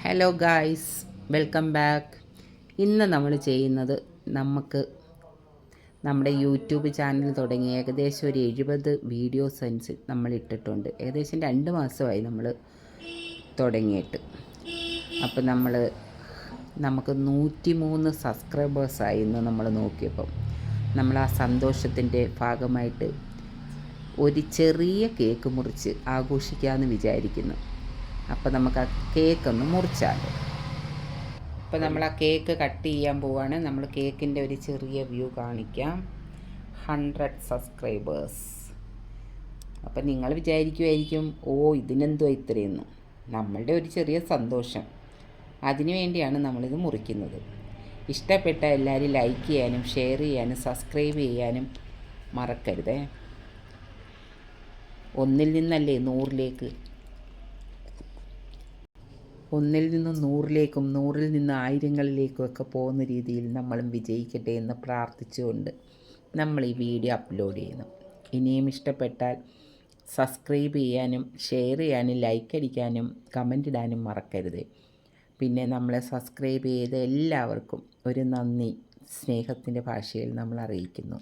Hello guys, welcome back. ഇന്ന് നമ്മൾ ചെയ്യുന്നത് നമ്മുടെ യൂട്യൂബ് ചാനൽ തുടങ്ങി ഏകദേശം ഒരു 70 വീഡിയോസ് നമ്മൾ ഇട്ടിട്ടുണ്ട്. ഏകദേശം 2 മാസമായി നമ്മൾ തുടങ്ങിയിട്ട്. അപ്പോൾ നമുക്ക് 103 സബ്സ്ക്രൈബേഴ്സായി ഇന്ന് നമ്മൾ നോക്കിയപ്പം. നമ്മൾ ആ സന്തോഷത്തിൻ്റെ ഭാഗമായിട്ട് ഒരു ചെറിയ കേക്ക് മുറിച്ച് ആഘോഷിക്കാമെന്ന് വിചാരിക്കുന്നു. അപ്പോൾ നമുക്ക് ആ കേക്കൊന്ന് മുറിച്ചാൽ. അപ്പോൾ നമ്മൾ ആ കേക്ക് കട്ട് ചെയ്യാൻ പോവുകയാണ്. നമ്മൾ കേക്കിൻ്റെ ഒരു ചെറിയ വ്യൂ കാണിക്കാം. 100 സബ്സ്ക്രൈബേഴ്സ്. അപ്പം നിങ്ങൾ വിചാരിക്കുമായിരിക്കും, ഇതിനെന്തോ ഇത്രയെന്ന്. നമ്മളുടെ ഒരു ചെറിയ സന്തോഷം, അതിനു വേണ്ടിയാണ് നമ്മളിത് മുറിക്കുന്നത്. ഇഷ്ടപ്പെട്ട എല്ലാവരും ലൈക്ക് ചെയ്യാനും ഷെയർ ചെയ്യാനും സബ്സ്ക്രൈബ് ചെയ്യാനും മറക്കരുതേ. 1 നിന്നല്ലേ 100ലേക്ക്, 1 നിന്ന് 100ലേക്കും 100 നിന്ന് 1000ങ്ങളിലേക്കും ഒക്കെ പോകുന്ന രീതിയിൽ നമ്മളും വിജയിക്കട്ടെ എന്ന് പ്രാർത്ഥിച്ചുകൊണ്ട് നമ്മൾ ഈ വീഡിയോ അപ്ലോഡ് ചെയ്യുന്നു. ഇനിയും ഇഷ്ടപ്പെട്ടാൽ സബ്സ്ക്രൈബ് ചെയ്യാനും ഷെയർ ചെയ്യാനും ലൈക്ക് അടിക്കാനും കമൻ്റ് ഇടാനും മറക്കരുത്. പിന്നെ നമ്മളെ സബ്സ്ക്രൈബ് ചെയ്ത എല്ലാവർക്കും ഒരു നന്ദി സ്നേഹത്തിൻ്റെ ഭാഷയിൽ നമ്മൾ അറിയിക്കുന്നു.